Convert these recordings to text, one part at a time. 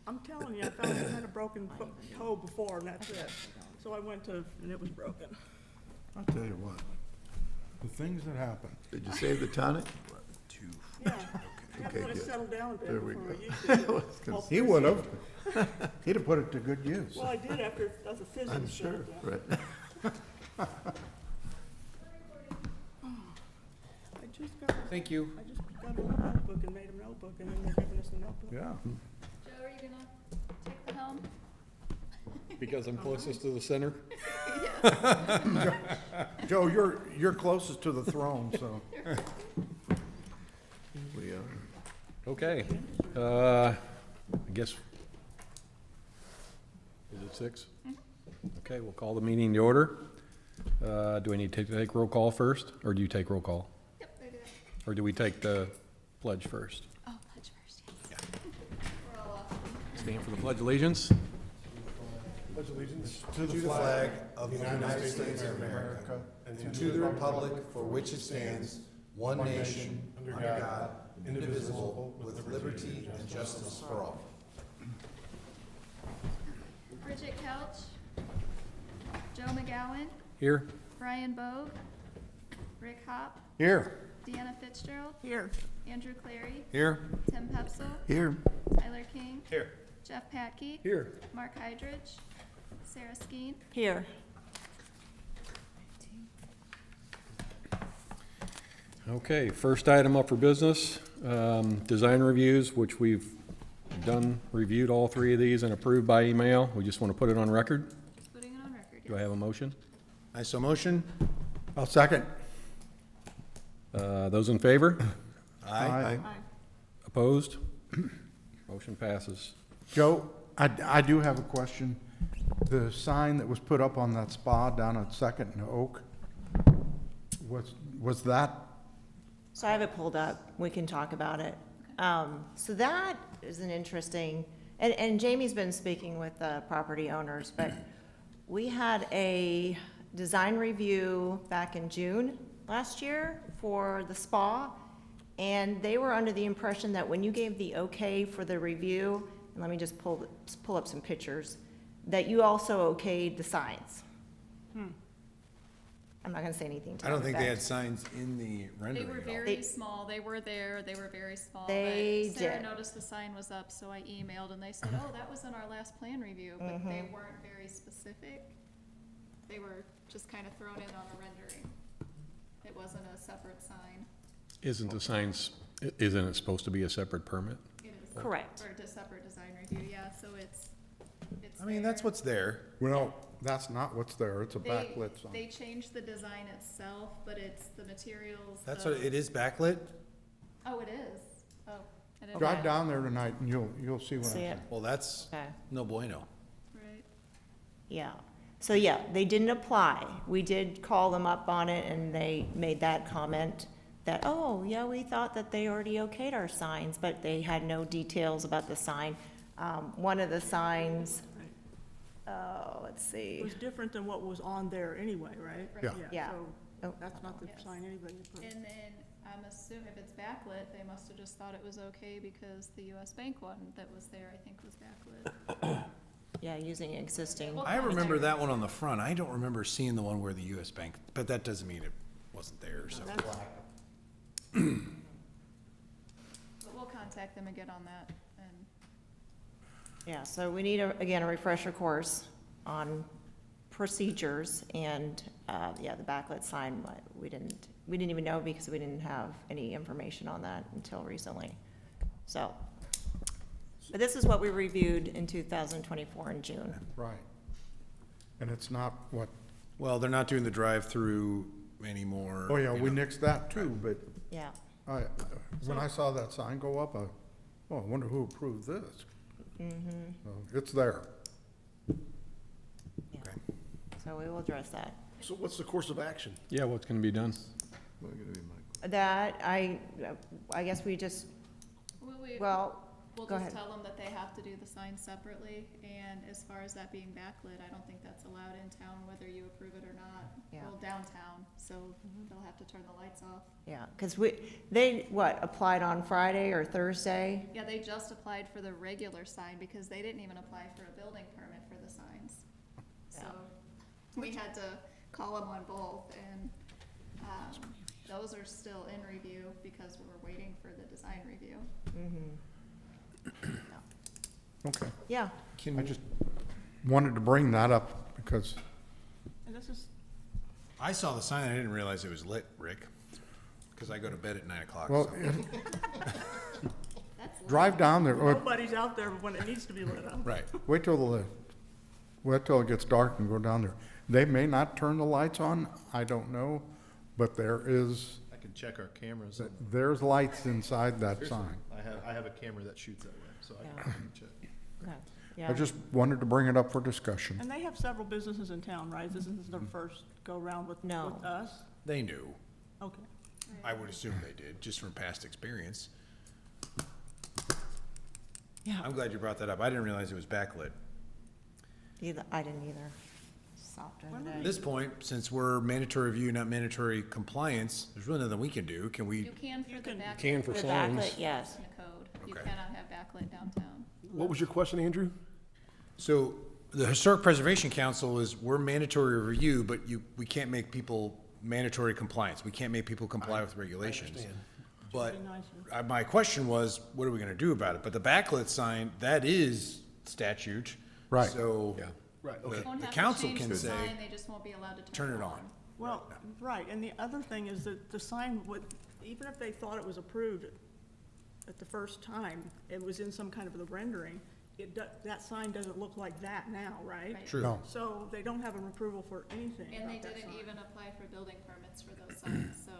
I'm telling you, I thought I had a broken toe before, and that's it. So I went to, and it was broken. I'll tell you what, the things that happen. Did you save the tonic? Yeah. I had to let it good. settle down a bit There we before I go. used it. All He three would seasons. have. He'd have put it to good use. Well, I did after the physics. I'm sure, settled down. right. I just got, Thank you. I just got a notebook and made a notebook, and then they're giving us a notebook. Yeah. Joe, are you gonna take the helm? Because I'm closest to the center? Joe, you're closest to the throne, so. We are. Okay, I guess, is it 6? Okay, we'll call the meeting to order. Do we need to take roll call first, or do you take roll call? Yep, I do that. Or do we take the pledge first? Oh, pledge first, yes. We're all off. Stand for the pledge allegiance. To the flag of the United States of America and to the republic for which it stands, one nation, under God, indivisible, with liberty and justice for all. Bridget Couch, Joe McGowan, Here? Brian Bogue, Rick Hop, Here. Deanna Fitzgerald, Here, Andrew Clary, Here. Tim Pepsel, Here. Tyler King, Here. Jeff Patke, Here. Mark Hydrich, Sarah Skeen, here. Okay, first item up for business, design reviews, which we've reviewed all 3 of these and approved by email. We just want to put it on record. just putting it on record. Do I have a motion? I so motion. I'll second. Those in favor? Aye. Opposed? Motion passes. Joe, I do have a question. The sign that was put up on that spa down at Second and Oak, was that, So I have it pulled up, we can talk about it. So that is an interesting, and Jamie's been speaking with the property owners, but we had a design review back in June last year for the spa, and they were under the impression that when you gave the okay for the review, and let me just pull up some pictures, that you also okayed the signs. I'm not gonna say anything to I don't that think they had effect. signs in the They rendering were at all. very small, they were there, they were very small, They but Sarah did. noticed the sign was up, so I emailed and they said, oh, that was in our last plan review, but they weren't very specific. They were just kind of thrown in on the rendering. It wasn't a separate sign. Isn't it supposed to be a separate permit? It is. Correct. Or a separate design review, yeah, so it's I mean, that's there. what's there. well, that's not what's there, it's a They- backlit sign. They changed the design itself, but it's the materials. That's the- what, it is backlit? Oh, it is? Oh. I didn't Drive know. down there tonight and you'll see what I'm See it? saying. Well, that's Okay. no bueno. Right. Yeah, so yeah, they didn't apply. We did call them up on it and they made that comment that, oh, yeah, we thought that they already okayed our signs, but they had no details about the sign. One of the signs, let's It see, was different than what was on there anyway, right? Right. Yeah. Yeah. So Oh. that's not the Yes. sign anybody put. And then I'm assuming if it's backlit, they must have just thought it was okay because the US Bank one that was there, I think, was backlit. yeah, using existing. I remember that one on the front. I don't remember seeing the one where the US Bank, but that doesn't mean it wasn't there, so. That's- But we'll contact them again on that and Yeah, so we need, again, a refresher course on procedures and, yeah, the backlit sign, we didn't even know because we didn't have any information on that until recently. So, but this is what we reviewed in 2024 in June. Right. And it's not what, Well, they're not doing the drive-through anymore. oh yeah, you we know. nixed that too, but Yeah, when I saw that sign go up, I wonder who approved this? So it's there. yeah. So we will address that. So what's the course of action? Yeah, what's going to be done? Well, gonna be my- That, I guess we just, well, we, well, We'll Go just ahead. tell them that they have to do the sign separately, and as far as that being backlit, I don't think that's allowed in town, whether you approve it or not. Yeah. Well, downtown, so they'll have to turn the lights off. Yeah, because they, what, applied on Friday or Thursday? Yeah, they just applied for the regular sign because they didn't even apply for a building permit for the signs. So, we had to call them on both, and, those are still in review because we're waiting for the design review. Okay. Yeah, I just wanted to bring that up because, And this is, I saw the sign, I didn't realize it was lit, Rick, because I go to bed at 9 o'clock. well, so- That's drive down there, or nobody's out there when it needs to be lit up. Right. wait till it gets dark and go down there. They may not turn the lights on, I don't know, but I can check our cameras. there's lights inside that sign. I have a camera that shoots that way, so I Yeah. can check. okay, I yeah. just wanted to bring it up for discussion. And they have several businesses in town, right? This isn't their first go-round with No. us? They knew. Okay. I would assume they did, just from past experience. Yeah, I'm glad you brought that up. I didn't realize it was backlit. I didn't either. Stopped during the At day. this point, since we're mandatory review, not mandatory compliance, there's really nothing we can do. Can we? You can for the backlit. Can for The signs. backlit, yes. In the code, you Okay. cannot have backlit downtown. What was your question, Andrew? So the Historic Preservation Council is, we're mandatory review, but we can't make people mandatory compliance. We can't make people comply with regulations. But Be nicer. my question was, what are we gonna do about it? But the backlit sign, that is statute. Right. So. Right, the- okay. Won't The have council to change can the say, sign, they just won't be allowed to turn it on. Well, right, and the other thing is that the sign would, even if they thought it was approved at the first time, it was in some kind of the rendering, that sign doesn't look like that now, right? Right. True. No, So they don't have an approval for anything And they about that didn't sign. even apply for building permits for those signs, so.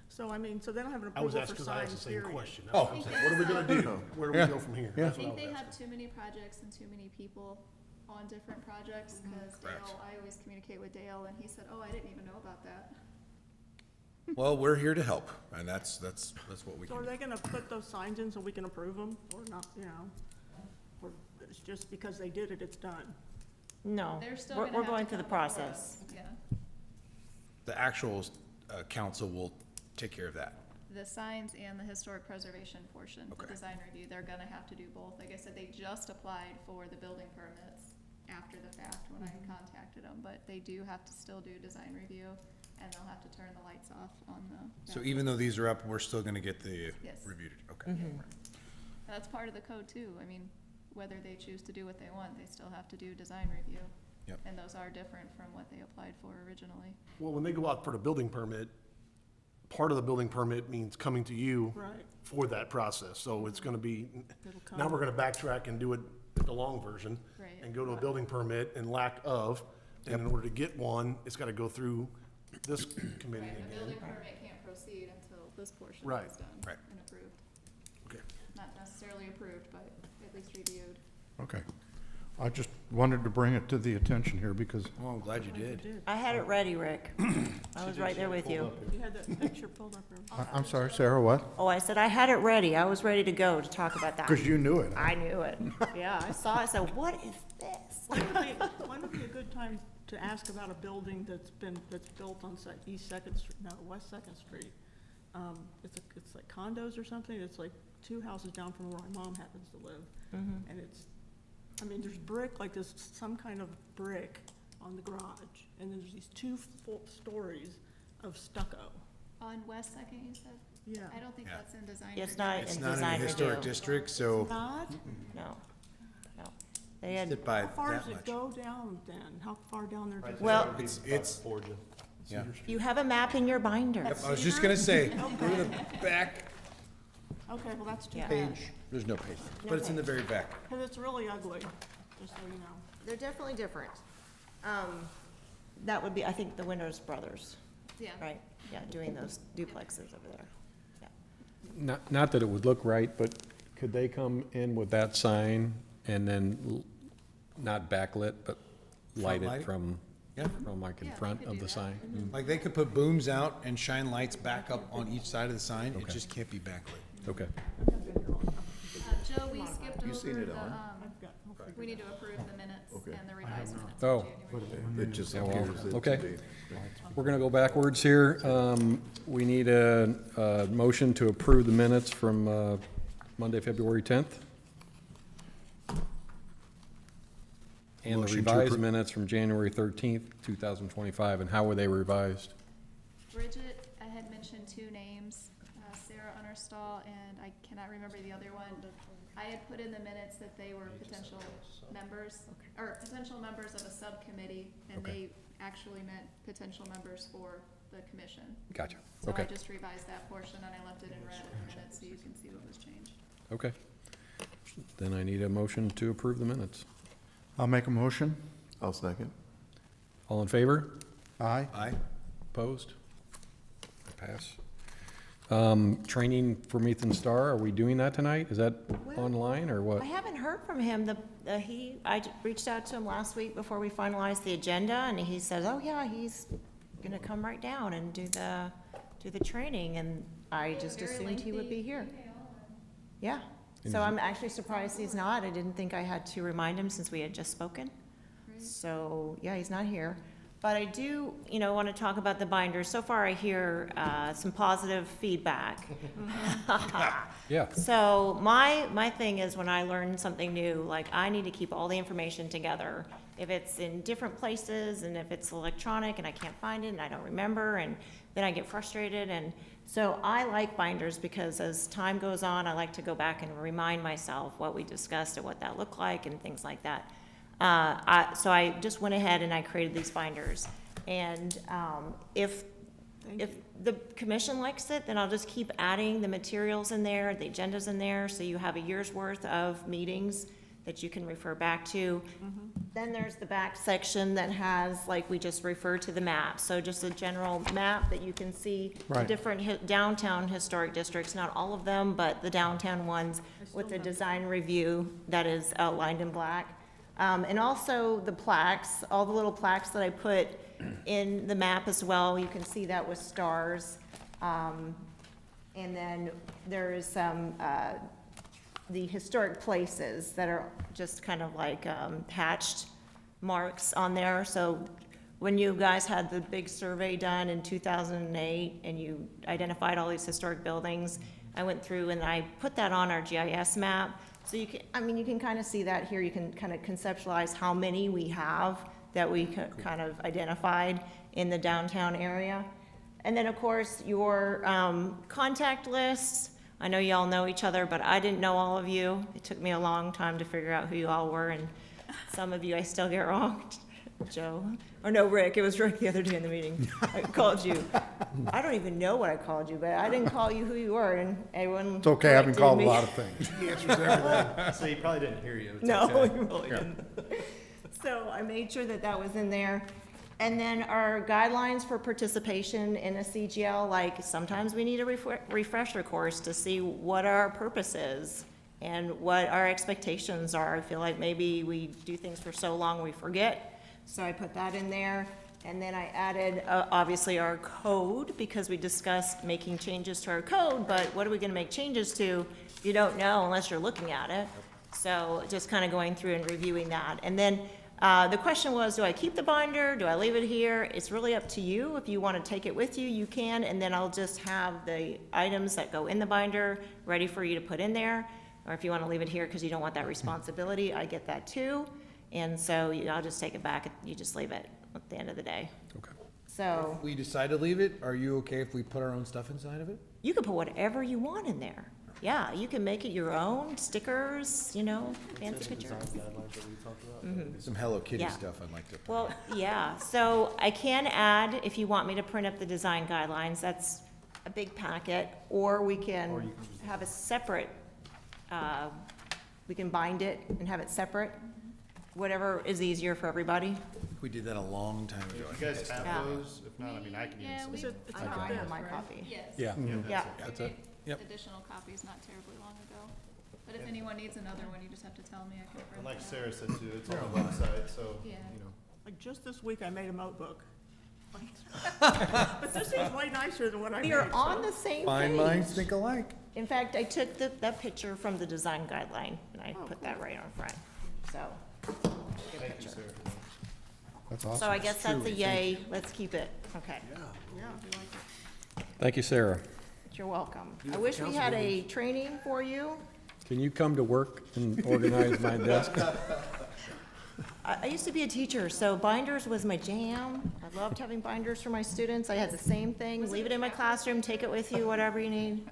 So, I mean, so they don't have an I was approval asked for because I asked signs, the same period. question. Oh. That's what I'm saying. What are we gonna do? Where do Yeah. we go from here? Yeah. I That's what think was they asking. have too many projects and too many people on different projects, because Correct. Dale, I always communicate with Dale, and he said, oh, I didn't even know about that. Well, we're here to help, and that's what we So can are do. they gonna put those signs in so we can approve them, or not, you know? Or it's just because they did it, it's done? No, They're still we're gonna have to going through the come before process. us. Yeah. The actual council will take care of that. The signs and the historic preservation portion, the Okay. design review, they're gonna have to do both. Like I said, they just applied for the building permits after the fact when I contacted them, but they do have to still do design review, and they'll have to turn the lights off on the. So even though these are up, we're still gonna get the Yes. reviewed, okay. That's part of the code too. I mean, whether they choose to do what they want, they still have to do design review. Yep. And those are different from what they applied for originally. Well, when they go out for the building permit, part of the building permit means coming to you Right. for that process. So it's gonna be, It'll come. now we're gonna backtrack and do it the long version. Right. And go to a building permit in lack of, and in order to get one, it's gotta go through this committee Right, a again. building permit can't proceed until this portion Right. is done Right. and approved. Okay. Not necessarily approved, but at least reviewed. okay. I just wanted to bring it to the attention here because, Well, I'm glad you did. I had it ready, Rick. I was right there with you. You had that picture pulled up there. I'm sorry, Sarah, what? Oh, I said I had it ready. I was ready to go to talk about that. Because you knew it. I knew it. Yeah, I saw it, I said, what is this? When would be a good time to ask about a building that's built on East Second Street, no, West Second Street? It's like condos or something, it's like 2 houses down from where my mom happens to live. And it's, I mean, there's brick, like there's some kind of brick on the garage, and then there's these 2 full stories of stucco. On West Second, you said? Yeah. I don't think Yeah. that's in design. It's review. not It's in not in the design historic review. district, so Not? No, no. They had, sit by How far that does it much. go down then? How far down there does it? well, It's, yeah. you have a map in your binder. I was just gonna say, go to the back Okay, well, that's too Yeah. bad, page. There's no page, but it's in the very back. because it's really ugly, just so you know. They're definitely different. That would be, I think, the Windows Brothers, Yeah. right? Yeah, doing those duplexes over there. Yeah. Not that it would look right, but could they come in with that sign and then not backlit, but light light? it from Yeah, like in Yeah, they front could of do the that. sign? like they could put booms out and shine lights back up on each side of the sign, it Okay. just can't be backlit. Okay. I've been here long enough. Joe, we skipped You seen over it the, on? I've got, I'll figure we need to approve the minutes Okay. and the revised minutes Oh. from January. It just Yeah, well, appears that okay. today. We're gonna go backwards here. We need a motion to approve the minutes from Monday, February 10th. And the Motion to revised appro- minutes from January 13th, 2025, and how were they revised? Bridget, I had mentioned two names, Sarah Unnerstall, and I cannot remember the other one. I had put in the minutes that they were potential members, or potential members of a subcommittee, and Okay. they actually meant potential members for the commission. Gotcha, So I okay, just revised that portion, and I left it in red in the minutes, so you can see what was changed. okay. Then I need a motion to approve the minutes. I'll make a motion. I'll second. All in favor? Aye. Aye. Opposed? Pass. Training for Ethan Starr, are we doing that tonight? Is that online or what? I haven't heard from him. I reached out to him last week before we finalized the agenda, and he said, oh, yeah, he's gonna come right down and do the training, and I just Very assumed he would lengthy be here. email, and- Yeah, so I'm actually surprised he's not. I didn't think I had to remind him since we had just spoken. Right. So, yeah, he's not here. But I do, want to talk about the binders. So far, I hear some positive feedback. Yeah, So my thing is when I learn something new, like I need to keep all the information together. If it's in different places and if it's electronic and I can't find it and I don't remember, and then I get frustrated. And so I like binders because as time goes on, I like to go back and remind myself what we discussed and what that looked like and things like that. So I just went ahead and I created these binders. And if the commission likes it, then I'll just keep adding the materials in there, the agendas in there, so you have a year's worth of meetings that you can refer back to. Then there's the back section that has, like we just referred to the map, so just a general map that you can see the Right. different downtown historic districts, not all of them, but the downtown ones with the design review that is outlined in black. And also the plaques, all the little plaques that I put in the map as well, you can see that with stars. And then there is some, the historic places that are just kind of like hatched marks on there. So when you guys had the big survey done in 2008 and you identified all these historic buildings, I went through and I put that on our GIS map. So you can, you can kind of see that here. You can kind of conceptualize how many we have that we kind of identified in the downtown area. And then, of course, your contact lists. I know you all know each other, but I didn't know all of you. It took me a long time to figure out who you all were, and some of you I still get wrong. Joe, or no, Rick, it was Rick the other day in the meeting. I called you. I don't even know what I called you, but I didn't call you who you were, and everyone It's okay, I've been corrected called a me. lot of things. He answers everything. So he probably didn't hear you. It's No, okay. he really didn't. So I made sure that that was in there. And then our guidelines for participation in a CGL, like sometimes we need a refresher course to see what our purpose is and what our expectations are. I feel like maybe we do things for so long we forget. So I put that in there. And then I added, obviously, our code, because we discussed making changes to our code, but what are we gonna make changes to? You don't know unless you're looking at it. So just kind of going through and reviewing that. And then the question was, do I keep the binder? Do I leave it here? It's really up to you. If you want to take it with you, you can, and then I'll just have the items that go in the binder ready for you to put in there. Or if you want to leave it here because you don't want that responsibility, I get that too. And so I'll just take it back. You just leave it at the end of the day. okay. So If we decide to leave it, are you okay if we put our own stuff inside of it? you can put whatever you want in there. Yeah, you can make it your own, stickers, fancy pictures. Some Hello Kitty Yeah. stuff I'd like to. Well, yeah, so I can add, if you want me to print up the design guidelines, that's a big packet, or we can have a separate, we can bind it and have it separate, whatever is easier for everybody. We did that a long time ago. You guys have Yeah. those? If not, I mean, I can Yeah, use we- some. It's I not have this, my right? copy. Yes. Yeah, Yeah. that's We it. made Yep. additional copies not terribly long ago. But if anyone needs another one, you just have to tell me, I can print And like it out. Sarah said too, it's on the website, so, Yeah. you know. Like, just this week, I made a notebook. But this seems way nicer than what I made. We are so- on the same Fine page. minds think alike. In fact, I took that picture from the design guideline, and I put that right on front, so. good picture. That's So awesome. I guess that's a yay, let's keep it, okay. Yeah, we like it. Thank you, Sarah. You're welcome. I wish we had a training for you. Can you come to work and organize my desk? I used to be a teacher, so binders was my jam. I loved having binders for my students. I had the same thing, leave it in my classroom, take it with you, whatever you need.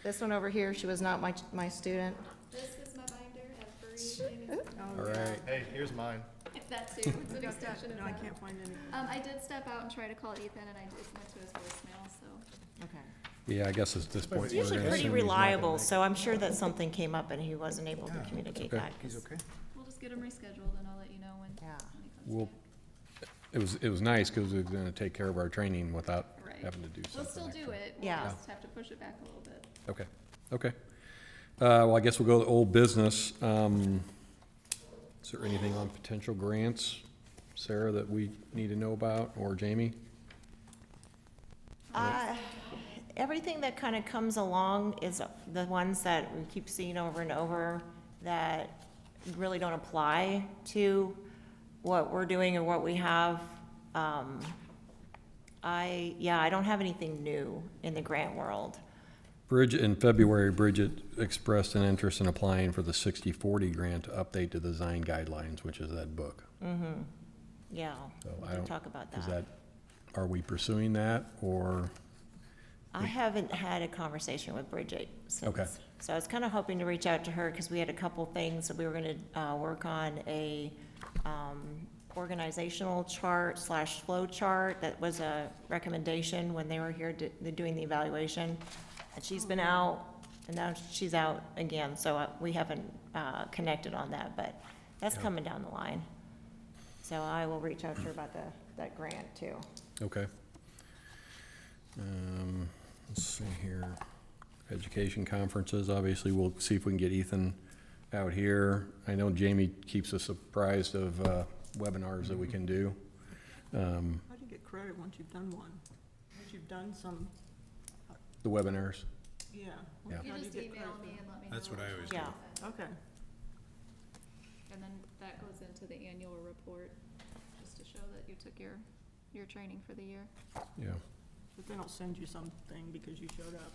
This one over here, she was not my student. This is my binder, every, All right. Hey, here's mine. that too, it's an Got extension that? of No, I that. can't find any. I did step out and try to call Ethan, and I did went to his voicemail, so. Okay. Yeah, I guess at this point. It's we're usually gonna pretty assume he's not gonna reliable, make- so I'm sure that something came up and he wasn't able to communicate Okay. that. He's okay. We'll just get him rescheduled, and I'll let you know when, Yeah. when he comes We'll, back. it was nice because we're gonna take care of our training without Right. having to do We'll something still do extra. it, we'll Yeah. just have to push it back a little bit. Okay, okay. Well, I guess we'll go to old business. Is there anything on potential grants, Sarah, that we need to know about, or Jamie? Everything that kind of comes along is the ones that we keep seeing over and over that really don't apply to what we're doing or what we have. I don't have anything new in the grant world. Bridget, in February, Bridget expressed an interest in applying for the 60/40 grant to update the design guidelines, which is that book. Yeah, So we I can don't- talk about Is that. are we pursuing that, or? I haven't had a conversation with Bridget since. Okay. So I was kind of hoping to reach out to her because we had a couple things that we were going to work on a organizational chart / flow chart. That was a recommendation when they were here doing the evaluation. And she's been out, and now she's out again, so we haven't connected on that, but that's Yeah. coming down the line. So I will reach out to her about that grant too. Okay. Let's see here. Education conferences, obviously, we'll see if we can get Ethan out here. I know Jamie keeps us apprised of webinars that we can do. How do you get credit once you've done one? Once you've done some, The webinars. yeah. Yeah. How You do just get email credit me for and let me know. That's what I always do. Yeah. that? Okay. And then that goes into the annual report, just to show that you took your training for the year. Yeah. But they don't send you something because you showed up.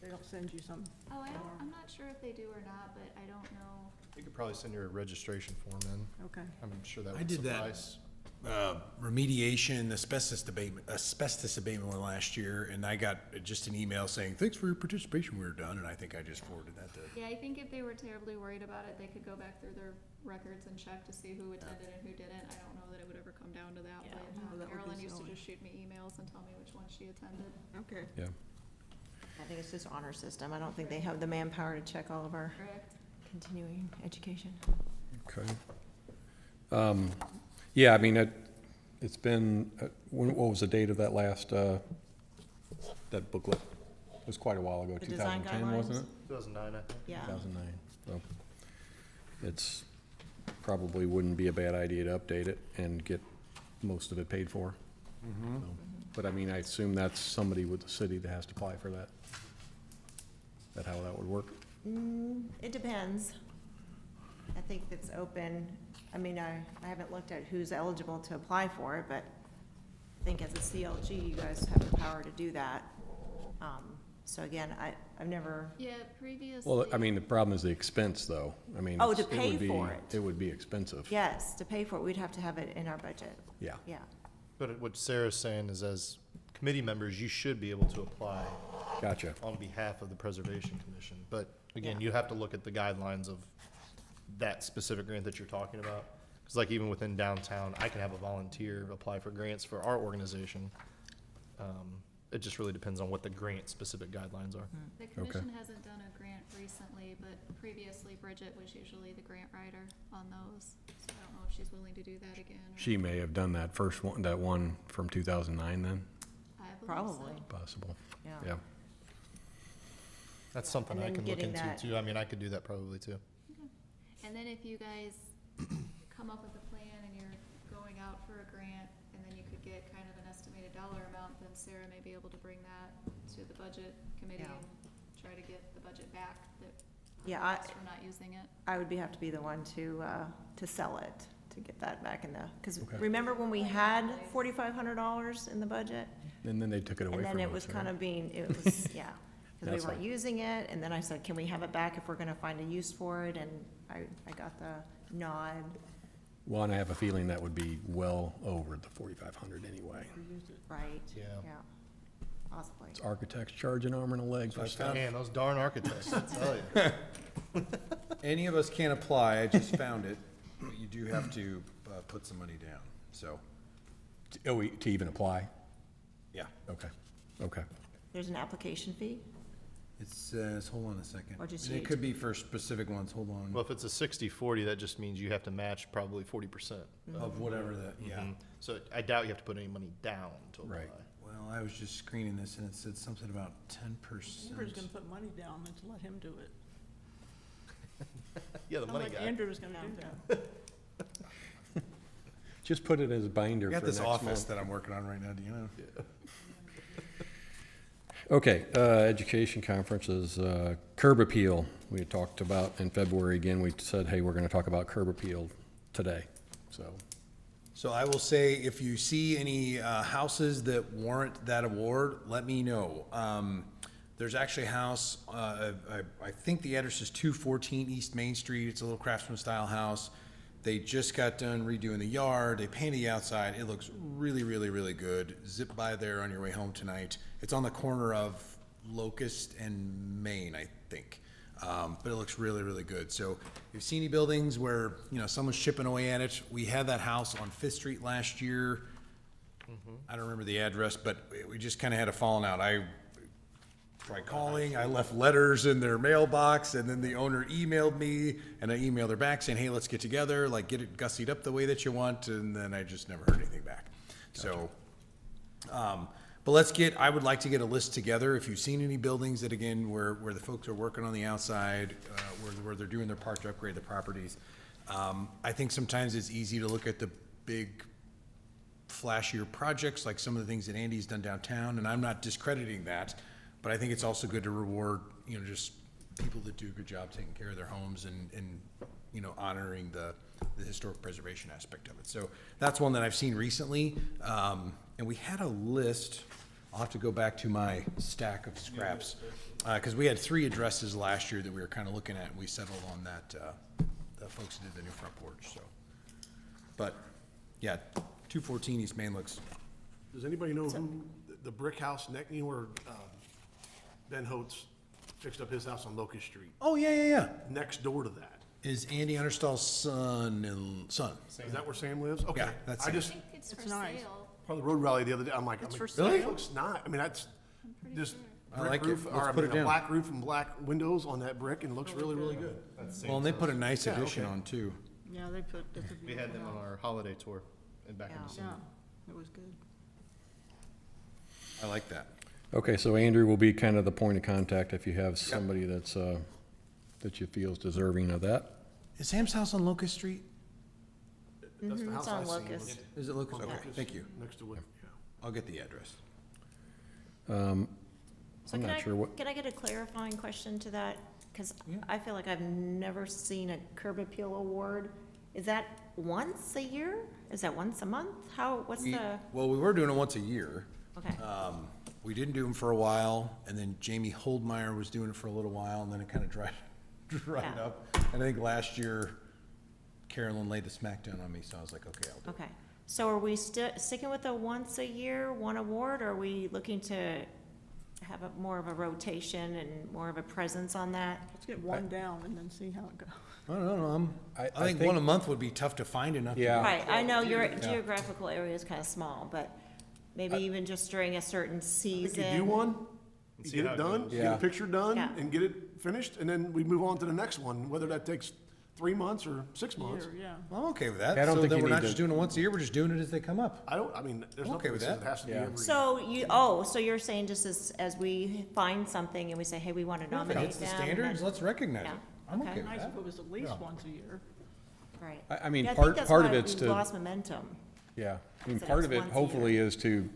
They don't send you some, Oh, I'm not sure if they do or not, but I don't know. You could probably send your registration form in. okay. I'm sure that I would did that. suffice. Remediation, asbestos abatement one last year, and I got just an email saying, thanks for your participation, we were done, and I think I just forwarded that to. Yeah, I think if they were terribly worried about it, they could go back through their records and check to see who attended and who didn't. I don't know that it would ever come down to that, Yeah, but no, that would be Carolyn used to silly. just shoot me emails and tell me which one she attended. Okay. Yeah. I think it's just honor system. I don't think they have the manpower to check all of our Correct. continuing education. Okay. Yeah, I mean, it's been, what was the date of that last, that booklet? It was quite a while ago, The design 2010, wasn't it? 2009, I think. Yeah. 2009, so it's, probably wouldn't be a bad idea to update it and get most of it paid for. So, but I mean, I assume that's somebody with the city that has to apply for that. Is that how that would work? It depends. I think it's open. I mean, I haven't looked at who's eligible to apply for it, but I think as a CLG, you guys have the power to do that. So again, I've never, Yeah, previously. Well, I mean, the problem is the expense, though. I mean. Oh, it's- to pay would be- for it. It would be expensive. yes, to pay for it, we'd have to have it in our budget. Yeah. Yeah. But what Sarah's saying is as committee members, you should be able to apply Gotcha. on behalf of the Preservation Commission. But again, Yeah. you have to look at the guidelines of that specific grant that you're talking about. Because like even within downtown, I can have a volunteer apply for grants for our organization. It just really depends on what the grant-specific guidelines are. The commission hasn't done a grant recently, but previously Bridget was usually the grant writer on those. So I don't know if she's willing to do that again. or- She may have done that first one, that one from 2009 then, I believe so. Probably, possible. yeah. Yeah. That's something And I then can look getting into that- too. I mean, I could do that probably too. And then if you guys come up with a plan and you're going out for a grant, and then you could get kind of an estimated dollar amount, then Sarah may be able to bring that to the budget committee Yeah. and try to get the budget back that Yeah, we're not using it. I would have to be the one to sell it, to get that back in the, because Okay. remember when we had $4,500 in the budget? And then they took it away And from us. then it was right? kind of being, it was, yeah, because That's we weren't all. using it, and then I said, can we have it back if we're gonna find a use for it, and I got the nod. Well, and I have a feeling that would be well over the 4,500 anyway. Right? Yeah. Yeah, possibly. It's architects charging arm and a leg for stuff. Man, those darn architects, I tell you. Any of us can apply, I just found it, but you do have to, put some money down, so, Oh, to even apply? yeah. Okay, okay. There's an application fee? It says, hold on a second. Or just And it age. could be for specific ones, hold on, Well, if it's a 60-40, that just means you have to match probably 40%. of whatever the, yeah. Mhm. So I doubt you have to put any money down to apply. Right. Well, I was just screening this and it said something about 10%. Andrew's gonna put money down and to let him do it. Yeah, the Sounded money like guy. Andrew's gonna do that. Just put it as a binder I for got next this month. office that I'm working on right now, do you know? Okay, education conferences, curb appeal, we had talked about in February again, we said, hey, we're gonna talk about curb appeal today, so. So I will say, if you see any houses that warrant that award, let me know. There's actually a house, I think the address is 214 East Main Street. It's a little craftsman-style house. They just got done redoing the yard. They painted the outside. It looks really, really, really good. Zip by there on your way home tonight. It's on the corner of Locust and Main, I think. But it looks really, really good. So if you see any buildings where, you know, someone's chipping away at it, we had that house on Fifth Street last year. I don't remember the address, but we just kind of had a falling out. I tried calling, I left letters in their mailbox, and then the owner emailed me, and I emailed her back saying, hey, let's get together, like, get it gussied up the way that you want, and then I just never heard anything back. So, but I would like to get a list together, if you've seen any buildings that, again, where the folks are working on the outside, where they're doing their part to upgrade the properties. I think sometimes it's easy to look at the big, flashier projects, like some of the things that Andy's done downtown, and I'm not discrediting that, but I think it's also good to reward, you know, just people that do a good job taking care of their homes and you know, honoring the historic preservation aspect of it. So that's one that I've seen recently, and we had a list, I'll have to go back to my stack of scraps, because we had 3 addresses last year that we were kind of looking at, and we settled on that, the folks who did the new front porch, so. But, yeah, 214 East Main looks, Does anybody know who, the brick house next, you know where, Ben Holtz fixed up his house on Locust Street? oh, yeah. Next door to that. Is Andy Understall's son. Is that where Sam lives? Okay. Yeah, that's I it. just, I think it's It's for nice. sale. part of the road rally the other day, I'm like, It's that for sale? looks not, I mean, that's just I like brick it. roof, Let's or I put mean, it a down. black roof and black windows on that brick, and it looks really, really good. Well, and they put a nice Yeah, addition okay. on too. Yeah, they put, it's a We had them beautiful on house. our holiday tour back in Yeah. December. Yeah, it was good. I like that. Okay, so Andrew will be kind of the point of contact if you have somebody that's, that you feel is deserving of that. Is Sam's house on Locust Street? That's the It's house on I seen. Locust. Is it Locust? Okay, Locust, thank you. Next to it, yeah. I'll get the address. So I'm can not I, sure what, can I get a clarifying question to that? Because Yeah. I feel like I've never seen a curb appeal award. Is that once a year? Is that once a month? What's the, Well, we were doing it once a year. okay, We didn't do them for a while, and then Jamie Holdmeyer was doing it for a little while, and then it kind of dried Yeah. up. And I think last year Carolyn laid the smackdown on me, so I was like, okay, I'll do it. okay. So are we sticking with the once a year, one award, or are we looking to have more of a rotation and more of a presence on that? Let's get one down and then see how it goes. I don't know, I I think one a month would be tough to find enough. to Yeah. do. Right, I know your geographical area is kind of small, but maybe even just during a certain I season. think you do one, you see get how it it done, goes. get Yeah. a picture done, Yeah. and get it finished, and then we move on to the next one, whether that takes 3 months or 6 months. Year, yeah. I'm okay with that. I don't So think then you we're need not to- just doing it once a year, we're just doing it as they come up. I mean, there's I'm okay nothing with that says that. it has to be Yeah. every. So you're saying just as we find something and we say, hey, we want to If it nominate hits the them. and standards, then- let's recognize Yeah, it. I'm okay. okay with Nice that. if it was at least once a year. Right. I mean, Yeah, I part think that's of why it's we to, lost momentum. Yeah, I mean, So part that's of it once a hopefully is to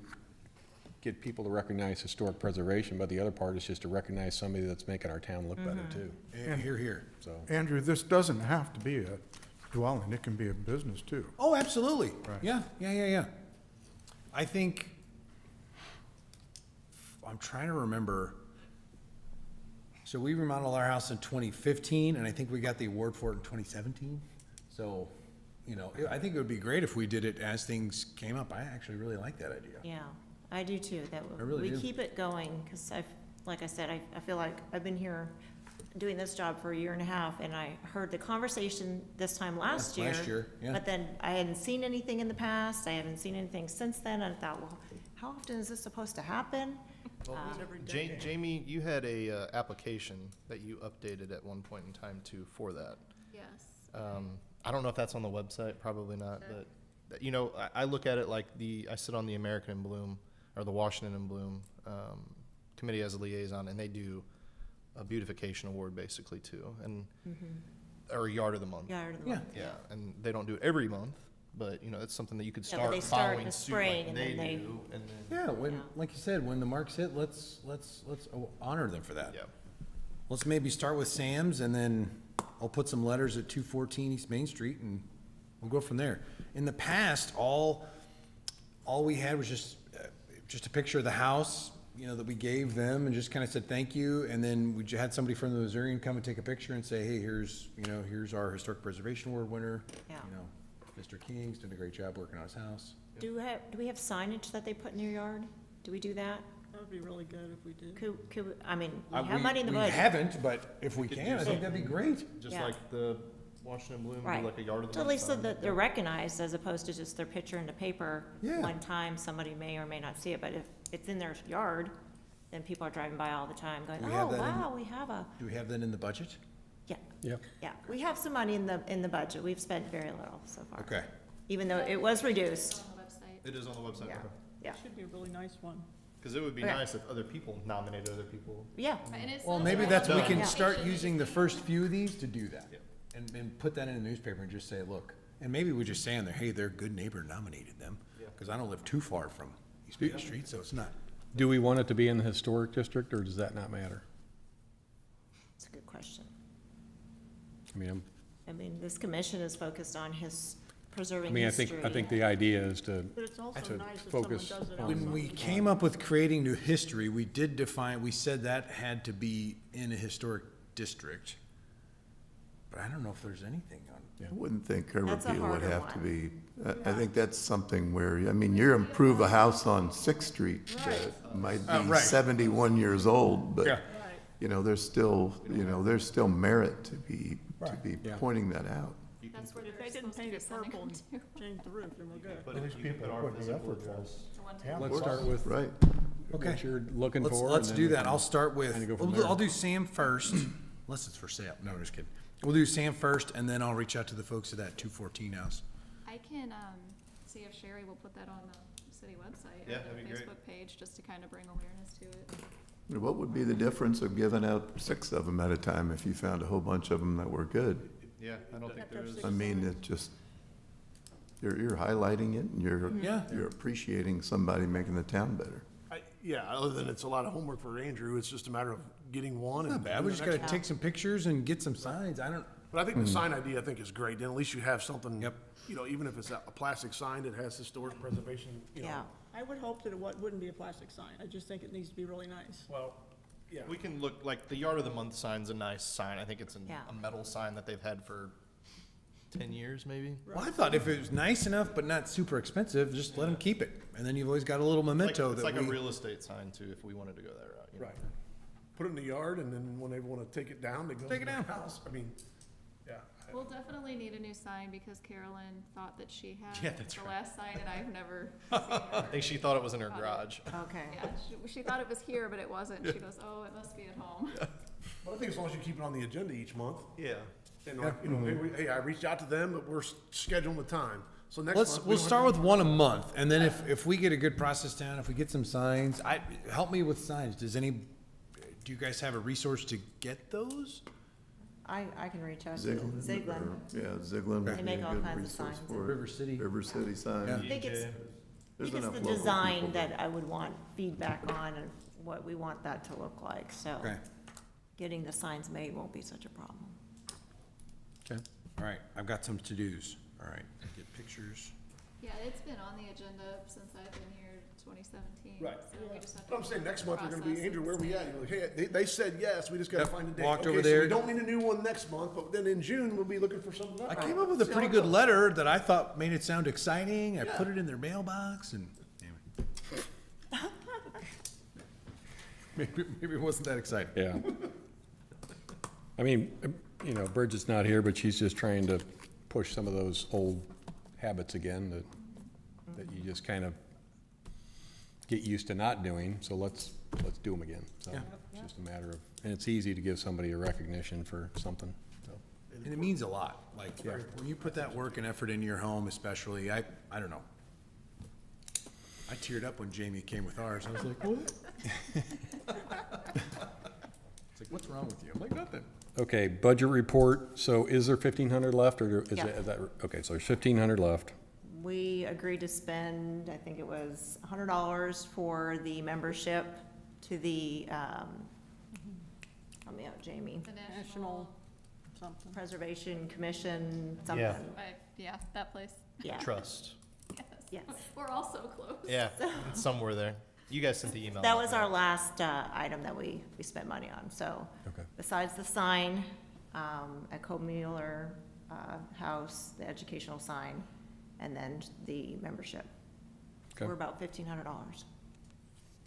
get people to recognize historic preservation, but the other part is just to recognize somebody that's making our town look better too, Here, here. so. Andrew, this doesn't have to be a dwelling, it can be a business too. Oh, absolutely. Right. Yeah. I think, I'm trying to remember. So we remodeled our house in 2015, and I think we got the award for it in 2017. So, you know, I think it would be great if we did it as things came up. I actually really like that idea. Yeah, I do too, that I really we do. keep it going, because like I said, I feel like I've been here doing this job for a year and a half, and I heard the conversation this time last year. last year, yeah. But then I hadn't seen anything in the past, I haven't seen anything since then, and I thought, well, how often is this supposed to happen? Every decade. Jamie, you had a, application that you updated at one point in time too for that. Yes. I don't know if that's on the website, probably not, but, you know, I look at it like I sit on the American in Bloom, or the Washington in Bloom, committee as a liaison, and they do a beautification award basically too, and, or yard of the month. Yard of the Yeah. month. Yeah, and they don't do it every month, but, you know, it's something that you could Yeah, but they start start in following the suit spring, like and they then they- do, and then, Yeah, when, Yeah. like you said, when the marks hit, let's honor them for that. yeah. Let's maybe start with Sam's, and then I'll put some letters at 214 East Main Street, and we'll go from there. In the past, all we had was just a picture of the house, you know, that we gave them, and just kind of said thank you, and then we had somebody from the Missourian come and take a picture and say, hey, here's our Historic Preservation Award winner. Yeah. You know, Mr. King's did a great job working on his house. Do we have signage that they put in your yard? Do we do that? That would be really good if we did. Could, I mean, we have money in the We budget. haven't, but if we could can, do I think that'd be great. Just Yeah. like the Washington Bloom, do Right. like a yard of the So at month least so sign. that they're recognized as opposed to just their picture in the paper. Yeah. One time, somebody may or may not see it, but if it's in their yard, then people are driving by all the time going, Do we have oh, that in- wow, we have a, Do we have that in the budget? yeah, Yep. yeah. We have some money in the budget. We've spent very little so far. Okay. Even though it was reduced. On the website. It is on the website, Yeah, yeah, Should be a really nice one. because it would be Okay. nice if other people nominated other people. yeah. And it Well, says maybe right that's, on we the can Yeah. start application using the first few of these to do that. Yeah. And put that in the newspaper and just say, look, and maybe we just say on there, hey, their good neighbor nominated them. Yeah. Because I don't live too far from East Main Street, so it's not. Do we want it to be in the historic district, or does that not matter? It's a good question. I mean, I mean, this commission is focused on his I preserving mean, I history. think the idea is to, But it's also to nice if someone focus does it on- When we outside. came up with creating new history, we did define, we said that had to be in a historic district. But I don't know if there's anything on. I wouldn't think That's a Riverview would harder have to one. be, I think that's something where, I mean, you improve a house on Sixth Street that might be right. 71 years old, but, Yeah. Right. you know, there's still merit to be Yeah. pointing that out. That's where If they're they didn't supposed to paint be it sending purple them and to. change the roof, then we're good. But if you put our physical address. The one to- let's start with Right. Okay. what you're looking Let's, for. let's and do then we that. can I'll start with, kinda go from I'll there. do Sam first, unless it's for sale. No, I'm just kidding. We'll do Sam first, and then I'll reach out to the folks at that 214 house. I can, see if Sherry will put that on the city website. Yeah, or that'd the be great. Facebook page, just to kind of bring awareness to it. What would be the difference of giving out 6 of them at a time if you found a whole bunch of them that were good? Yeah, I don't think there is. I mean, it just, you're highlighting it, and Yeah. you're appreciating somebody making the town better. Yeah, other than it's a lot of homework for Andrew, it's just a matter of getting one. Not and bad. doing We the just next gotta one. take some pictures and get some signs. But I think the sign idea, I think, is great, then at least you have something. Yep. You know, even if it's a plastic sign that has historic preservation, you know. Yeah. I would hope that it wouldn't be a plastic sign. I just think it needs to be really nice. Well, yeah. We can look, like, the Yard of the Month sign's a nice sign. I think it's Yeah. a metal sign that they've had for 10 years, maybe. Well, I thought if it was nice enough but not super expensive, just let them keep it. And then you've always got a little memento It's that like a we. real estate sign too, if we wanted to go that route. you know. Right. Put it in the yard, and then when they wanna take it down, they go Take to it the down. house. I mean, yeah. We'll definitely need a new sign because Carolyn thought that she had Yeah, that's the right. last sign and I've never seen her. I think she thought it was in her garage. Okay. Yeah, she thought it was here, but it wasn't. She goes, oh, it must be at home. But I think as long as you keep it on the agenda each month, Yeah. and like, you know, hey, I reached out to them, but we're scheduling the time. So next month. We'll we don't start have with one a month, and then if we get a good process down, if we get some signs, help me with signs. Do you guys have a resource to get those? I can reach out to Ziegler? Ziegler. or- Yeah, Ziegler would They be a make all good kinds of resource signs. for it. River City. River City sign. Yeah. I think it's, There's the enough local design people that I would want feedback on and what we want that to look like, so Okay, getting the signs made won't be such a problem. Okay. all right, I've got some to-dos. All right, get pictures. Yeah, it's been on the agenda since I've been here, 2017. Right. So we just have to But I'm saying go next through month, the they're gonna be, process Andrew, and where we see. at? You're like, hey, they said yes, we just gotta Yep, find a date. walked Okay, over so there. we don't need a new one next month, but then in June, we'll be looking for something else. I came up with a See how pretty it good goes. letter that I thought made it sound exciting. I put it in their mailbox and, anyway. Maybe it wasn't that exciting. Yeah. I mean, you know, Bridget's not here, but she's just trying to push some of those old habits again that you just kind of get used to not doing, so let's do them again. So Yeah. it's just a matter of, and it's easy to give somebody a recognition for something, so. And it means a lot, like, when you put that work and effort into your home especially, I don't know. I teared up when Jamie came with ours, I was like, what? It's like, what's wrong with you? I'm like, nothing. Okay, budget report, so is there 1,500 left, or is Yeah. it, is that, okay, so there's 1,500 left. We agreed to spend, I think it was $100 for the membership to the, help me out, Jamie, The National national, something. Preservation Commission, something, Yeah. yeah, that place. yeah. Trust. Yes. We're all so close. Yeah, it's somewhere there. You guys sent the email. That out, was right? our last item that we spent money on, so. Okay. Besides the sign at Comueller House, the educational sign, and then the membership. Okay. We're about $1,500.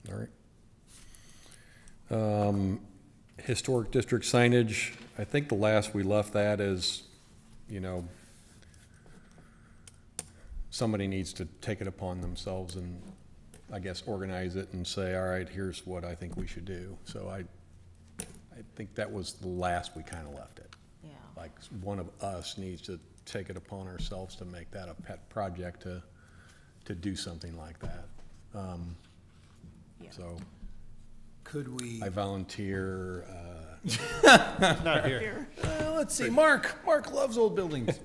All right. Historic district signage, I think the last we left that is, you know, somebody needs to take it upon themselves and, I guess, organize it and say, all right, here's what I think we should do. So I think that was the last we kind of left it. Yeah. Like, one of us needs to take it upon ourselves to make that a pet project to do something like that. Yeah. So Could we, I volunteer, Not here. let's see, Mark loves old buildings.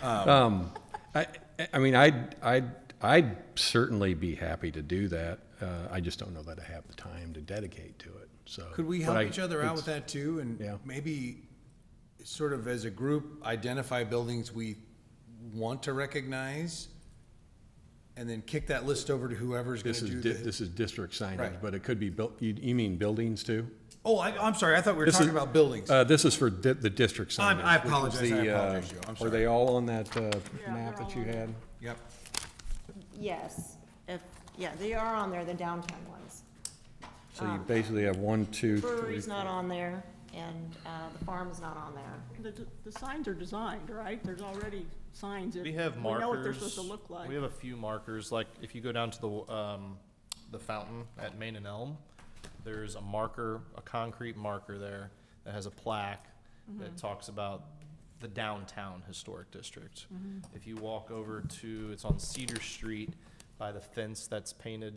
I mean, I'd certainly be happy to do that. I just don't know that I have the time to dedicate to it, so. Could we but help I- each other out with it's- that too? Yeah. And maybe sort of as a group, identify buildings we want to recognize? And then kick that list over to whoever's gonna This is, do the. this is district signage, Right. but it could be built, you mean buildings too? Oh, I'm sorry, I thought we were This talking is- about buildings. This is for the district I signage. which was apologize, I the, apologize, Joe. I'm Are sorry. they all on that Yeah, map they're that all you on had? Yep. Yes, yeah, they are on there, the downtown ones. So you basically have 1, 2, 3. Brewery's not on there, and the farm's not on there. The signs are designed, right? There's already signs. We have We know what they're markers. supposed to look like. We have a few markers, like if you go down to the fountain at Main and Elm, there's a marker, a concrete marker there that has a plaque that talks about the downtown historic district. If you walk over to, it's on Cedar Street by the fence that's painted,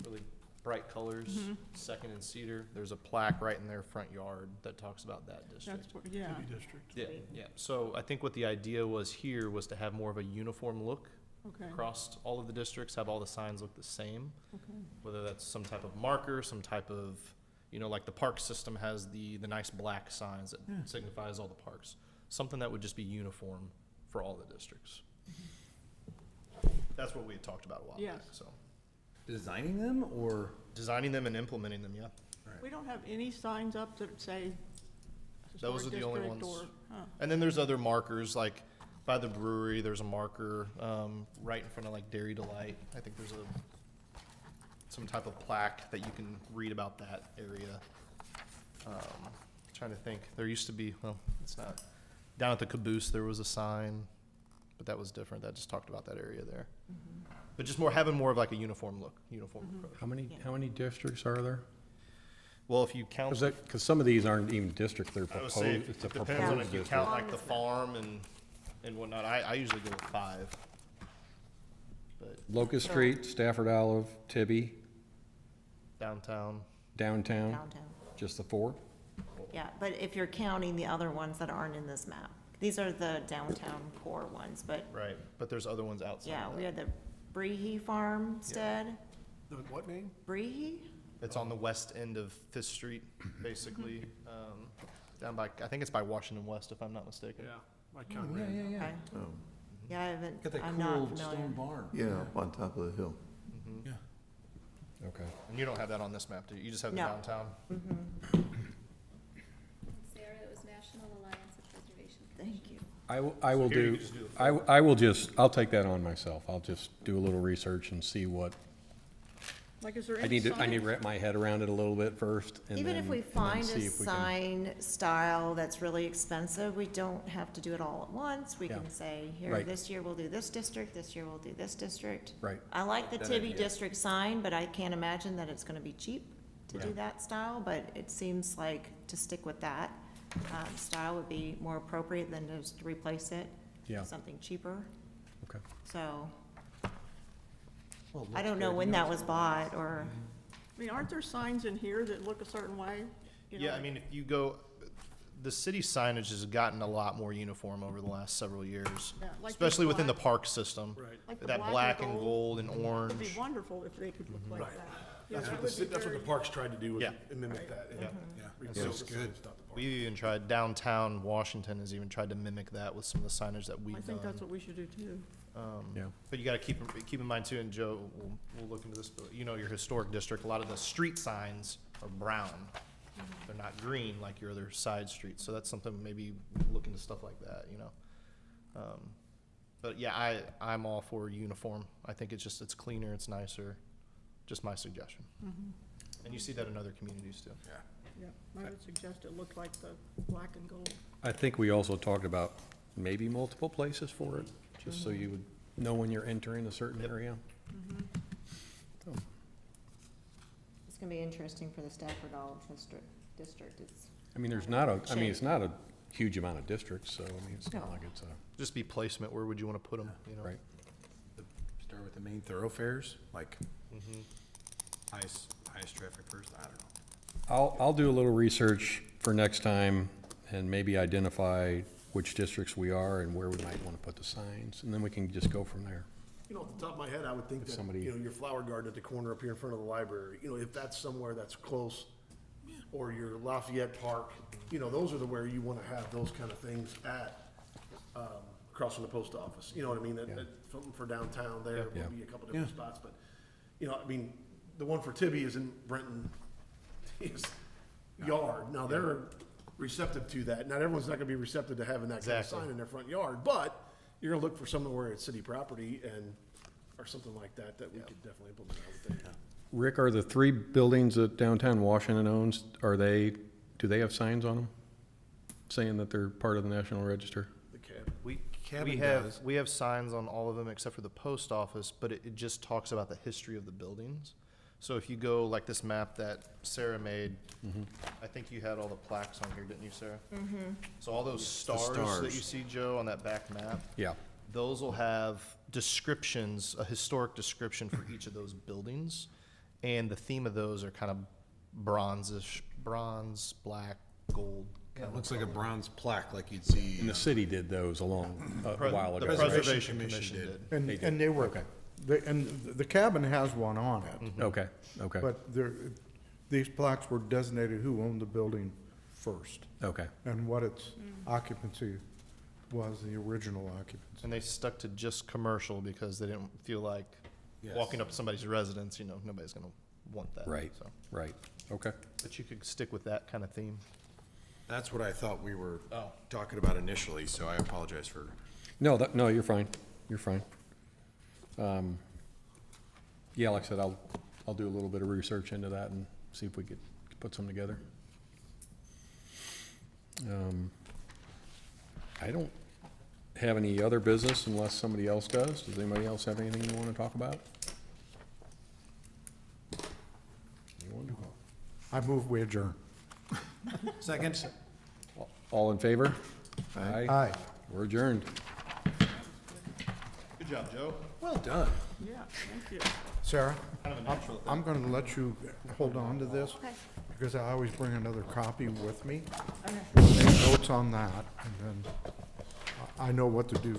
really bright colors, Second and Cedar, there's a plaque right in their front yard that talks about that district. That's what, yeah. District. Yeah, yeah. So I think what the idea was here was to have more of a uniform look Okay, across all of the districts, have all the signs look the same. okay. Whether that's some type of marker, some type of, you know, like the park system has the nice black signs that signifies all the parks. Something that would just be uniform for all the districts. That's what we had talked about a while Yes. back, so. Designing them or? Designing them and implementing them, yeah. We don't have any signs up that say Those historic are the only district ones. or, huh. And then there's other markers, like by the brewery, there's a marker, right in front of like Dairy Delight. I think there's some type of plaque that you can read about that area. Trying to think, there used to be, well, it's not, down at the Caboose, there was a sign, but that was different. That just talked about that area there. But just having more of like a uniform look, uniform approach. How many districts are there? Well, if you count, Because some of these aren't even district, they're I would proposed, say, it's a it depends on proposed if you district. count like the farm and whatnot. I usually go with 5. But Locust Street, Stafford Olive, Tibby, downtown, downtown, Downtown. just the 4? Yeah, but if you're counting the other ones that aren't in this map, these are the downtown core ones, but Right, but there's other ones outside yeah, of we that. had the Brehe Farmstead. The what name? Brehe? It's on the west end of Fifth Street, basically, down by, I think it's by Washington West, if I'm not mistaken. Yeah, like Count Red. Okay. Oh, Yeah, I haven't, Got that I'm not cool familiar. stone barn. yeah, up on top of the hill. Yeah. Okay. And you don't have that on this map, do you? You just have the No. downtown? Sarah, it was National Alliance of Preservation. Thank you. I will Here you do, can just do the I will just, I'll take that on myself. I'll just do a little research and see what, Like, is there I any need to sign? wrap my head around it a little bit first, and Even if then- we and then find a see if we can- sign style that's really expensive, we don't have to do it all at once. We Yeah. can say, here, Right. this year we'll do this district, this year we'll do this district. Right. I like the That Tibby idea. district sign, but I can't imagine that it's gonna be cheap to do Yeah. that style, but it seems like to stick with that, style would be more appropriate than just to replace it. Yeah. with Something cheaper, Okay. so, Well, it I looks don't know good. when that was bought, or, I mean, aren't there signs in here that look a certain way? You know, Yeah, I like- mean, if you go, the city signage has gotten a lot more uniform over the last several years, Yeah, like especially the within the black- park system. Right. Like the That black and gold and It'd be orange. wonderful if they could look like Right. that. Yeah, That's that what would be that's what the very- parks tried to do, was Yeah. mimic that. and Yeah. Yeah, replace it looks the good. signs, not the park. We even tried, downtown Washington has even tried to mimic that with some of the signage that I we've think that's done. what we should do too. Yeah. But you gotta keep in mind too, and Joe, we'll look into this, but you know, your historic district, a lot of the street signs are brown. They're not green like your other side streets, so that's something, maybe look into stuff like that, you know? But yeah, I'm all for uniform. I think it's cleaner, it's nicer, just my suggestion. And you see that in other communities too. Yeah, I would suggest it looked like the black and gold. I think we also talked about maybe multiple places for it, just so you would know when you're entering a certain area. it's gonna be interesting for the Stafford All district, it's, I mean, it's not a huge amount of districts, so, I mean, it's not No. like it's a, Just be placement, where would you wanna put them, you know? right? Start with the main thoroughfares, like Mhm. highest traffic first, I don't know. I'll do a little research for next time and maybe identify which districts we are and where we might want to put the signs, and then we can just go from there. You know, off the top of my head, I would think If that, somebody- you know, your flower garden at the corner up here in front of the library, you know, if that's somewhere that's close, or your Lafayette Park, you know, those are the where you wanna have those kind of things at, across from the post office, you know what I mean? Yeah. Something for downtown there, Yeah. maybe a couple different spots, but, you know, I mean, the one for Tibby is in Brenton, his yard. Now, they're receptive to that. Not everyone's not gonna be receptive to having that kind of Exactly. sign in their front yard, but you're gonna look for somewhere where it's city property and, or something like that, that we could definitely implement, I would think. Rick, are the 3 buildings that downtown Washington owns, do they have signs on them saying that they're part of the National Register? The cab. We Cabin have, does. we have signs on all of them except for the post office, but it just talks about the history of the buildings. So if you go like this map that Sarah made, I think you had all the plaques on here, didn't you, Sarah? So all those stars that stars. you see, Joe, on that back map, Yeah. those will have descriptions, a historic description for each of those buildings. And the theme of those are kind of bronzish, bronze, black, gold. It looks like a bronze plaque like you'd see. And the city did those a while The ago. Preservation Commission Commission did. did. And, They did. and they were, Okay. and the cabin has one on it, Okay, okay, but these plaques were designated who owned the building first, okay. and what its occupancy was, the original occupancy. And they stuck to just commercial because they didn't feel like Yes. walking up to somebody's residence, you know, nobody's gonna want that. Right, So, right, okay. but you could stick with that kind of theme. That's what I thought we were Oh. talking about initially, so I apologize for. No, no, you're fine, you're fine. Yeah, like I said, I'll do a little bit of research into that and see if we could put some together. I don't have any other business unless somebody else does. Does anybody else have anything they want to talk about? Anyone? I move we adjourn. Second? All in favor? Aye. We're adjourned. Good job, Joe. Well done. Yeah, thank you. Sarah, Kind of a natural thing. I'm gonna let you hold on to this. okay. because I always bring another copy with me. Okay. Make notes on that, and then I know what to do